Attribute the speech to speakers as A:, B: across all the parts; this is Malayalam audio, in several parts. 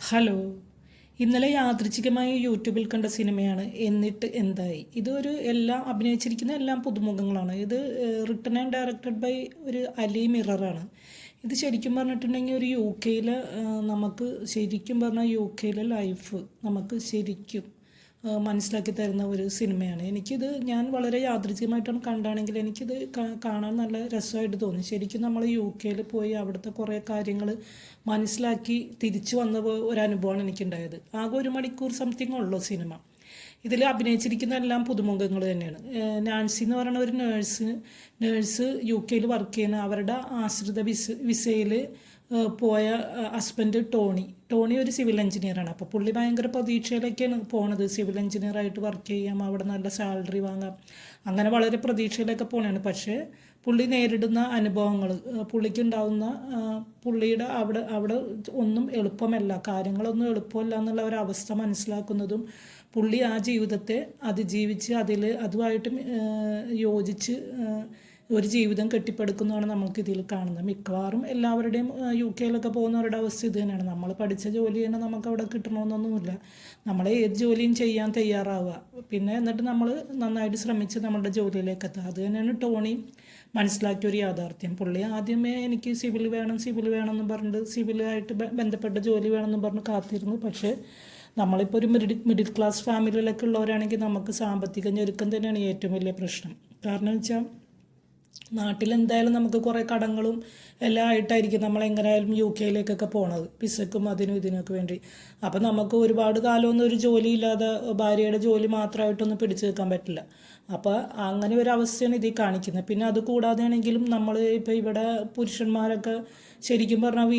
A: ഹലോ. ഇന്നലെ യാദൃച്ഛികമായി യൂട്യൂബിൽ കണ്ട സിനിമയാണ് എന്നിട്ട് എന്തായി. ഇതൊരു എല്ലാം അഭിനയിച്ചിരിക്കുന്ന എല്ലാം പുതുമുഖങ്ങളാണ്. ഇത് റിട്ടൺ ആൻഡ് ഡയറക്റ്റഡ് ബൈ ഒരു അലി മിററാണ്. ഇത് ശരിക്കും പറഞ്ഞിട്ടുണ്ടെങ്കിൽ ഒരു യു കെയിലെ നമുക്ക് ശരിക്കും പറഞ്ഞാൽ യു കെയിലെ ലൈഫ് നമുക്ക് ശരിക്കും മനസ്സിലാക്കി തരുന്ന ഒരു സിനിമയാണ്. ഞാൻ വളരെ യാദൃച്ഛികമായിട്ടാണ് കണ്ടാണെങ്കിൽ എനിക്കിത് കാണാൻ നല്ല രസമായിട്ട് തോന്നി. ശരിക്കും നമ്മൾ യു കെയിൽ പോയി അവിടുത്തെ കുറേ കാര്യങ്ങൾ മനസ്സിലാക്കി തിരിച്ചു വന്ന ഒരു അനുഭവമാണ് എനിക്കുണ്ടായത്. ആകെ 1 മണിക്കൂർ സംതിങ് ഉള്ളൂ സിനിമ. ഇതിൽ അഭിനയിച്ചിരിക്കുന്ന എല്ലാം പുതുമുഖങ്ങൾ തന്നെയാണ്. നാൻസി എന്ന് പറയുന്ന ഒരു നേഴ്സ് യു കെയിൽ വർക്ക് ചെയ്യുന്ന അവരുടെ ആശ്രിത വിസയിൽ പോയ ഹസ്ബൻഡ് ടോണി ഒരു സിവിൽ എഞ്ചിനീയറാണ്. അപ്പോൾ പുള്ളി ഭയങ്കര പ്രതീക്ഷയിലേക്കാണ് പോണത്. സിവിൽ എഞ്ചിനീയറായിട്ട് വർക്ക് ചെയ്യാം, അവിടെ നല്ല സാലറി വാങ്ങാം, അങ്ങനെ വളരെ പ്രതീക്ഷയിലൊക്കെ പോണതാണ്. പക്ഷേ പുള്ളി നേരിടുന്ന അനുഭവങ്ങൾ, പുള്ളിക്കുണ്ടാവുന്ന പുള്ളിയുടെ അവിടെ ഒന്നും എളുപ്പമല്ല, കാര്യങ്ങളൊന്നും എളുപ്പമല്ല എന്നുള്ള ഒരവസ്ഥ മനസ്സിലാക്കുന്നതും പുള്ളി ആ ജീവിതത്തെ അതിജീവിച്ച് അതുമായിട്ട് യോജിച്ച് ഒരു ജീവിതം കെട്ടിപ്പടുക്കുന്നതാണ് നമുക്കിതിൽ കാണുന്നത്. മിക്കവാറും എല്ലാവരുടെയും യു കെയിലൊക്കെ പോകുന്നവരുടെ അവസ്ഥ ഇത് തന്നെയാണ്. നമ്മൾ പഠിച്ച ജോലി തന്നെ നമുക്ക് അവിടെ കിട്ടണമെന്നൊന്നുമില്ല. നമ്മൾ ഏത് ജോലിയും ചെയ്യാൻ തയ്യാറാവുക, പിന്നെ എന്നിട്ട് നമ്മൾ നന്നായിട്ട് ശ്രമിച്ച് നമ്മളുടെ ജോലിയിലേക്ക് എത്തുക. അത് തന്നെയാണ് ടോണി മനസ്സിലാക്കിയ ഒരു യാഥാർത്ഥ്യം. പുള്ളി ആദ്യമേ എനിക്ക് സിവിൽ വേണമെന്ന് പറഞ്ഞിട്ട് സിവിലായിട്ട് ബന്ധപ്പെട്ട ജോലി വേണമെന്ന് പറഞ്ഞ് കാത്തിരുന്നു. പക്ഷേ നമ്മളിപ്പോൾ ഒരു മിഡിൽ ക്ലാസ് ഫാമിലിയിലൊക്കെ ഉള്ളവരാണെങ്കിൽ നമുക്ക് സാമ്പത്തിക ഞെരുക്കം തന്നെയാണ് ഏറ്റവും വലിയ പ്രശ്നം. കാരണം വെച്ചാൽ നാട്ടിലെന്തായാലും നമുക്ക് കുറേ കടങ്ങളും എല്ലാം ആയിട്ടായിരിക്കും നമ്മളെങ്ങനെയായാലും യു കെയിലേക്കൊക്കെ പോണത്, വിസക്കും അതിനും ഇതിനൊക്കെ വേണ്ടി. അപ്പം നമുക്ക് ഒരുപാട് കാലമൊന്നും ഒരു ജോലിയില്ലാതെ ഭാര്യയുടെ ജോലി മാത്രമായിട്ടൊന്നും പിടിച്ചു നിൽക്കാൻ പറ്റില്ല. അപ്പോൾ അങ്ങനെ ഒരു അവസ്ഥയാണ് ഇതിൽ കാണിക്കുന്നത്. പിന്നെ അത് കൂടാതെ ആണെങ്കിലും നമ്മൾ ഇപ്പോൾ ഇവിടെ പുരുഷന്മാരൊക്കെ ശരിക്കും പറഞ്ഞാൽ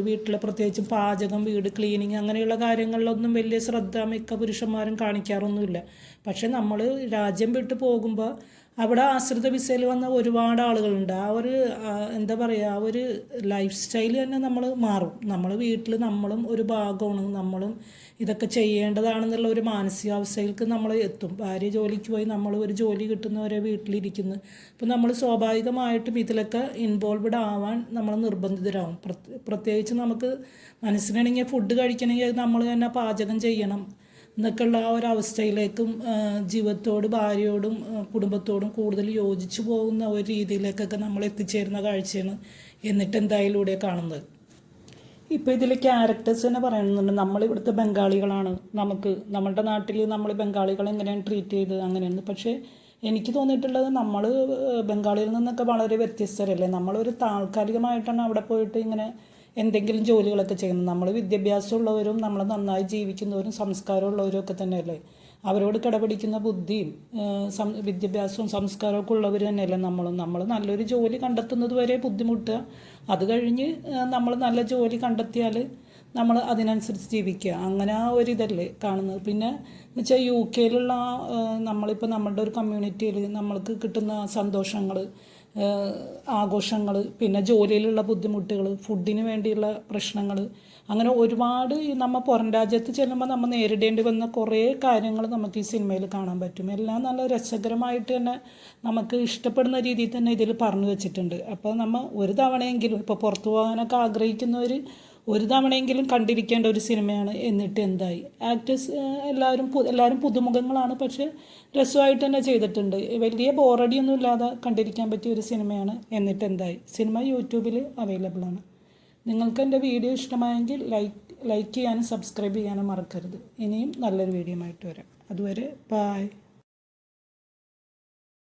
A: വീട്ടിലെ പ്രത്യേകിച്ചും പാചകം, വീട് ക്ലീനിങ്, അങ്ങനെയുള്ള കാര്യങ്ങളിലൊന്നും വലിയ ശ്രദ്ധ മിക്ക പുരുഷന്മാരും കാണിക്കാറൊന്നുമില്ല. പക്ഷെ നമ്മൾ രാജ്യം വിട്ട് പോകുമ്പോൾ അവിടെ ആശ്രിത വിസയിൽ വന്ന ഒരുപാട് ആളുകളുണ്ട്. എന്താ പറയുക, ആ ഒരു ലൈഫ് സ്റ്റൈൽ തന്നെ നമ്മൾ മാറും. നമ്മൾ വീട്ടിൽ നമ്മളും ഒരു ഭാഗമാണ്, നമ്മളും ഇതൊക്കെ ചെയ്യേണ്ടതാണെന്നുള്ള ഒരു മാനസികാവസ്ഥയിലേക്ക് നമ്മൾ എത്തും. ഭാര്യ ജോലിക്ക് പോയി നമ്മൾ ഒരു ജോലി കിട്ടുന്നവരെ വീട്ടിലിരിക്കുന്നു. അപ്പോൾ നമ്മൾ സ്വാഭാവികമായിട്ടും ഇതിലൊക്കെ ഇൻവോൾവ്ഡ് ആവാൻ നമ്മൾ നിർബന്ധിതരാകും. പ്രത്യേകിച്ച് നമുക്ക് മനസ്സിനാണെങ്കിൽ ഫുഡ് കഴിക്കണമെങ്കിൽ നമ്മൾ തന്നെ പാചകം ചെയ്യണം എന്നൊക്കെയുള്ള ആ ഒരു അവസ്ഥയിലേക്കും ജീവിതത്തോട്, ഭാര്യയോടും കുടുംബത്തോടും കൂടുതൽ യോജിച്ചു പോകുന്ന ഒരു രീതിയിലേക്കൊക്കെ നമ്മൾ എത്തിച്ചേരുന്ന കാഴ്ചയാണ് എന്നിട്ട് എന്തായാലൂടെ കാണുന്നത്. ഇപ്പോൾ ഇതിൽ ക്യാരക്ടേഴ്സ് തന്നെ പറയുന്നുണ്ട്. നമ്മളിവിടുത്തെ ബംഗാളികളാണ്, നമ്മളുടെ നാട്ടിൽ നമ്മൾ ബംഗാളികളെ എങ്ങനെയാണ് ട്രീറ്റ് ചെയ്തത് അങ്ങനെയാണ്. പക്ഷേ എനിക്ക് തോന്നിയിട്ടുള്ളത് നമ്മൾ ബംഗാളിയിൽ നിന്നൊക്കെ വളരെ വ്യത്യസ്തരല്ലേ. നമ്മളൊരു താൽക്കാലികമായിട്ടാണ് അവിടെ പോയിട്ട് ഇങ്ങനെ എന്തെങ്കിലും ജോലികളൊക്കെ ചെയ്യുന്നത്. നമ്മൾ വിദ്യാഭ്യാസമുള്ളവരും നമ്മൾ നന്നായി ജീവിക്കുന്നവരും സംസ്കാരമുള്ളവരും ഒക്കെ തന്നെയല്ലേ. അവരോട് കിടപിടിക്കുന്ന ബുദ്ധിയും വിദ്യാഭ്യാസവും സംസ്കാരമൊക്കെ ഉള്ളവർ തന്നെയല്ലേ നമ്മൾ നല്ലൊരു ജോലി കണ്ടെത്തുന്നത് വരെ ബുദ്ധിമുട്ടുക. അത് കഴിഞ്ഞ് നമ്മൾ നല്ല ജോലി കണ്ടെത്തിയാൽ നമ്മൾ അതിനനുസരിച്ച് ജീവിക്കുക, അങ്ങനെ ആ ഒരു ഇതല്ലേ കാണുന്നത്. പിന്നെ എന്ന് വെച്ചാൽ യു കെയിലുള്ള നമ്മളിപ്പോൾ നമ്മളുടെ ഒരു കമ്മ്യൂണിറ്റിയിൽ നമ്മൾക്ക് കിട്ടുന്ന സന്തോഷങ്ങൾ, ആഘോഷങ്ങൾ, പിന്നെ ജോലിയിലുള്ള ബുദ്ധിമുട്ടുകൾ, ഫുഡിന് വേണ്ടിയുള്ള പ്രശ്നങ്ങൾ, അങ്ങനെ ഒരുപാട് നമ്മൾ പുറം രാജ്യത്ത് ചെല്ലുമ്പോൾ നമ്മൾ നേരിടേണ്ടി വന്ന കുറേ കാര്യങ്ങൾ നമുക്ക് ഈ സിനിമയിൽ കാണാൻ പറ്റും. എല്ലാം നല്ല രസകരമായിട്ട് തന്നെ നമുക്ക് ഇഷ്ടപ്പെടുന്ന രീതിയിൽ തന്നെ ഇതിൽ പറഞ്ഞു വെച്ചിട്ടുണ്ട്. അപ്പോൾ നമ്മൾ ഒരു തവണയെങ്കിലും ഇപ്പോൾ പുറത്തു പോകാനൊക്കെ ആഗ്രഹിക്കുന്നവർ ഒരു തവണയെങ്കിലും കണ്ടിരിക്കേണ്ട ഒരു സിനിമയാണ് എന്നിട്ട് എന്തായി. ആക്ടേഴ്സ് എല്ലാവരും പുതുമുഖങ്ങളാണ്, പക്ഷേ രസമായിട്ട് തന്നെ ചെയ്തിട്ടുണ്ട്. വലിയ ബോറടിയൊന്നും ഇല്ലാതെ കണ്ടിരിക്കാൻ പറ്റിയ ഒരു സിനിമയാണ് എന്നിട്ട് എന്തായി. സിനിമ യൂട്യൂബിൽ അവൈലബിൾ ആണ്. നിങ്ങൾക്ക് എൻ്റെ വീഡിയോ ഇഷ്ടമായെങ്കിൽ ലൈക്ക് ചെയ്യാനും സബ്സ്ക്രൈബ് ചെയ്യാനും മറക്കരുത്. ഇനിയും നല്ലൊരു വീഡിയോ ആയിട്ട് വരാം. അതുവരെ ബൈ.